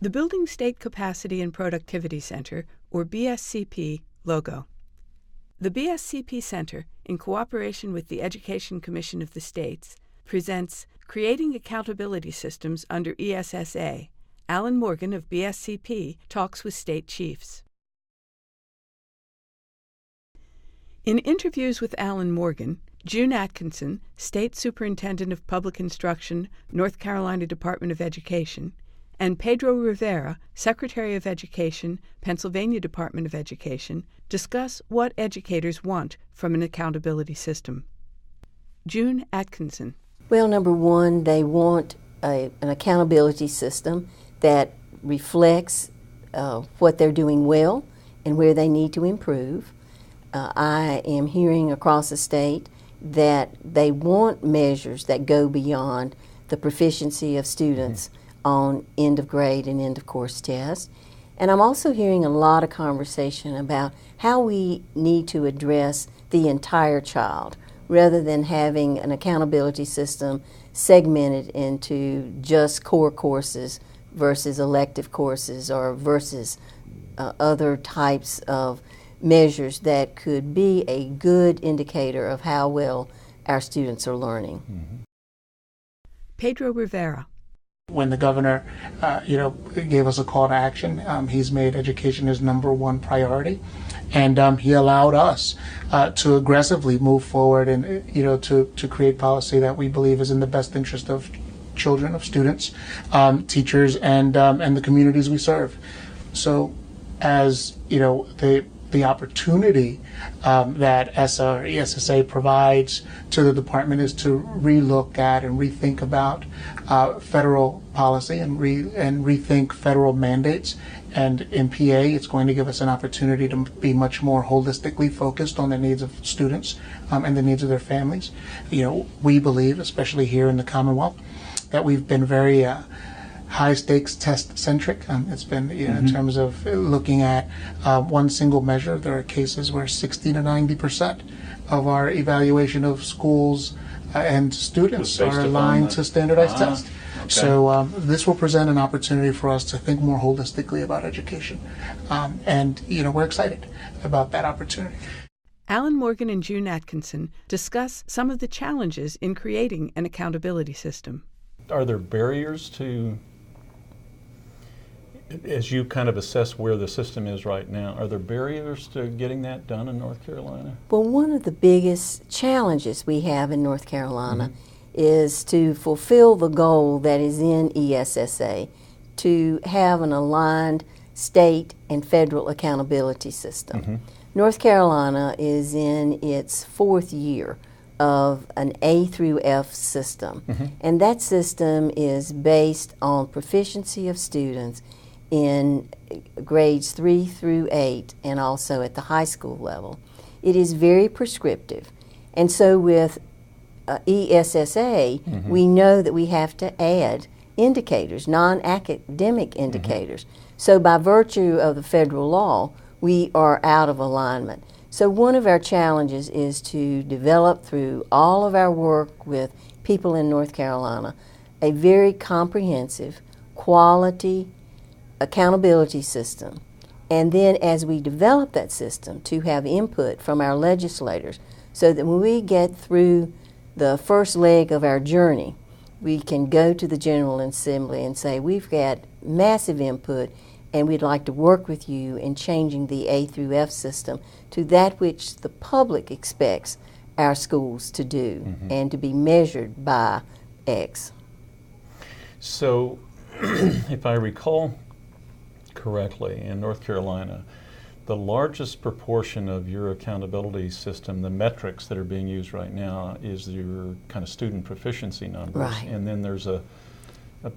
the Building State Capacity and Productivity Center, or BSCP, logo. The BSCP Center, in cooperation with the Education Commission of the States, presents Creating Accountability Systems under ESSA. Alan Morgan of BSCP talks with state chiefs. In interviews with Alan Morgan, June Atkinson, State Superintendent of Public Instruction, North Carolina Department of Education, and Pedro Rivera, Secretary of Education, Pennsylvania Department of Education, discuss what educators want from an accountability system. June Atkinson. Well, number one, they want an accountability system that reflects what they're doing well and where they need to improve. I am hearing across the state that they want measures that go beyond the proficiency of students on end of grade and end of course tests. And I'm also hearing a lot of conversation about how we need to address the entire child rather than having an accountability system segmented into just core courses versus elective courses or versus other types of measures that could be a good indicator of how well our students are learning. Pedro Rivera. When the governor, gave us a call to action, he's made education his number one priority, and he allowed us to aggressively move forward and to create policy that we believe is in the best interest of children, of students, teachers, and the communities we serve. So, as the opportunity that ESSA or ESSA provides to the department is to relook at and rethink about federal policy and rethink federal mandates. And in PA, it's going to give us an opportunity to be much more holistically focused on the needs of students and the needs of their families. We believe, especially here in the Commonwealth, that we've been very high stakes test centric. It's been in terms of looking at one single measure. There are cases where 60 to 90% of our evaluation of schools and students are aligned to standardized tests. Okay. So this will present an opportunity for us to think more holistically about education, and we're excited about that opportunity. Alan Morgan and June Atkinson discuss some of the challenges in creating an accountability system. Are there barriers to, as you kind of assess where the system is right now, are there barriers to getting that done in North Carolina? Well, one of the biggest challenges we have in North Carolina is to fulfill the goal that is in ESSA, to have an aligned state and federal accountability system. North Carolina is in its fourth year of an A through F system, and that system is based on proficiency of students in grades 3 through 8 and also at the high school level. It is very prescriptive, and so with ESSA, we know that we have to add indicators, non-academic indicators. So by virtue of the federal law, we are out of alignment. So one of our challenges is to develop through all of our work with people in North Carolina a very comprehensive, quality accountability system. And then as we develop that system, to have input from our legislators so that when we get through the first leg of our journey, we can go to the General Assembly and say, we've got massive input and we'd like to work with you in changing the A through F system to that which the public expects our schools to do and to be measured by X. So, if I recall correctly, in North Carolina, the largest proportion of your accountability system, the metrics that are being used right now, is your kind of student proficiency numbers. Right. And then there's a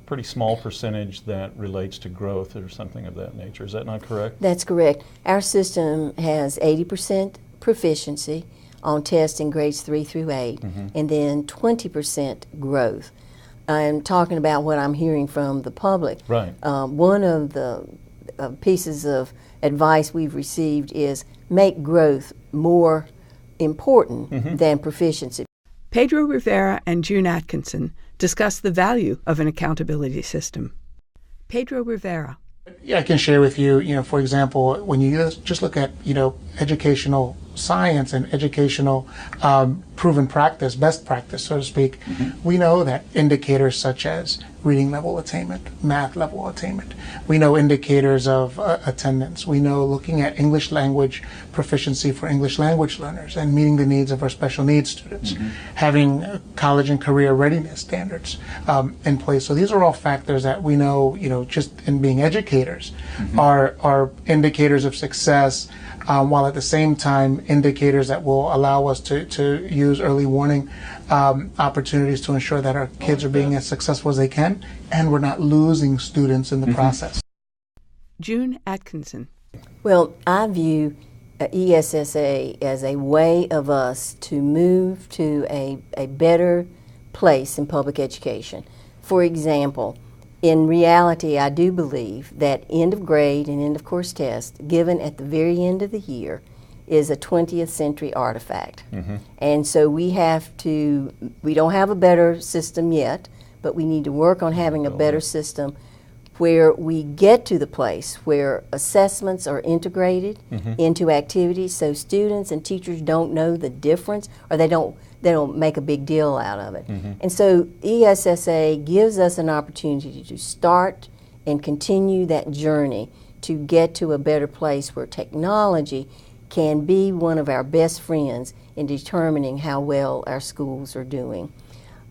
pretty small percentage that relates to growth or something of that nature. Is that not correct? That's correct. Our system has 80% proficiency on tests in grades 3 through 8, and then 20% growth. I'm talking about what I'm hearing from the public. Right. One of the pieces of advice we've received is make growth more important than proficiency. Pedro Rivera and June Atkinson discuss the value of an accountability system. Pedro Rivera. Yeah, I can share with you, for example, when you just look at, educational science and educational proven practice, best practice, so to speak, we know that indicators such as reading level attainment, math level attainment, we know indicators of attendance, we know looking at English language proficiency for English language learners and meeting the needs of our special needs students, having college and career readiness standards in place. So these are all factors that we know, just in being educators are indicators of success, while at the same time indicators that will allow us to use early warning opportunities to ensure that our kids are being as successful as they can and we're not losing students in the process. June Atkinson. Well, I view ESSA as a way of us to move to a better place in public education. For example, in reality, I do believe that end of grade and end of course test given at the very end of the year is a 20th century artifact. And so we don't have a better system yet, but we need to work on having a better system where we get to the place where assessments are integrated into activities so students and teachers don't know the difference, or they don't make a big deal out of it. And so ESSA gives us an opportunity to start and continue that journey to get to a better place where technology can be one of our best friends in determining how well our schools are doing.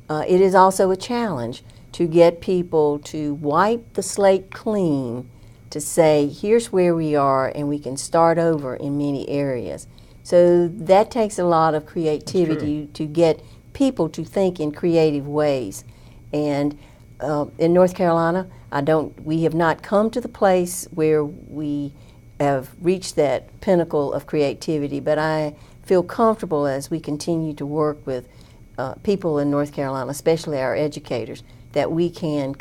It is also a challenge to get people to wipe the slate clean, to say, here's where we are and we can start over in many areas. So that takes a lot of creativity to get people to think in creative ways. And in North Carolina, we have not come to the place where we have reached that pinnacle of creativity, but I feel comfortable as we continue to work with people in North Carolina, especially our educators, that we can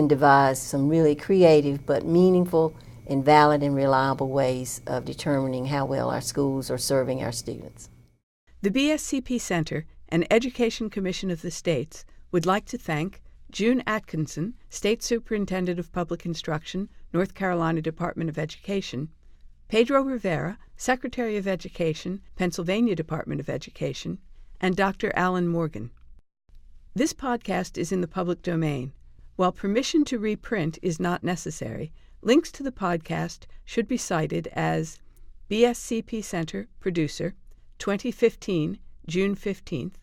devise some really creative but meaningful and valid and reliable ways of determining how well our schools are serving our students. The BSCP Center and Education Commission of the States would like to thank June Atkinson, State Superintendent of Public Instruction, North Carolina Department of Education, Pedro Rivera, Secretary of Education, Pennsylvania Department of Education, and Dr. Alan Morgan. This podcast is in the public domain. While permission to reprint is not necessary, links to the podcast should be cited as BSCP Center Producer, 2015, June 15th,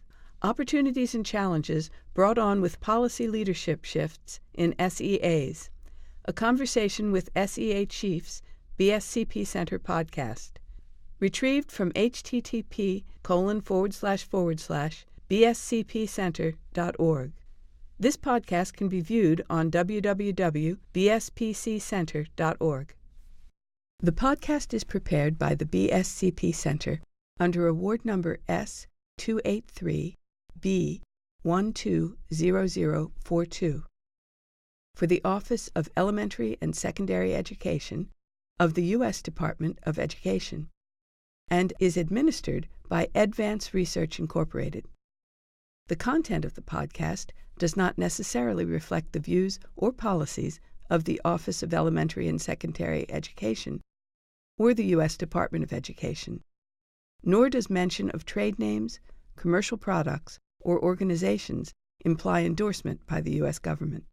Opportunities and Challenges Brought On with Policy Leadership Shifts in SEAs, a conversation with SEA Chiefs, BSCP Center podcast. Retrieved from http://bscpcenter.org. This podcast can be viewed on www.bspccenter.org. The podcast is prepared by the BSCP Center under Award Number S283B120042 for the Office of Elementary and Secondary Education of the U.S. Department of Education, and is administered by Advance Research Incorporated. The content of the podcast does not necessarily reflect the views or policies of the Office of Elementary and Secondary Education or the U.S. Department of Education, nor does mention of trade names, commercial products, or organizations imply endorsement by the U.S. government.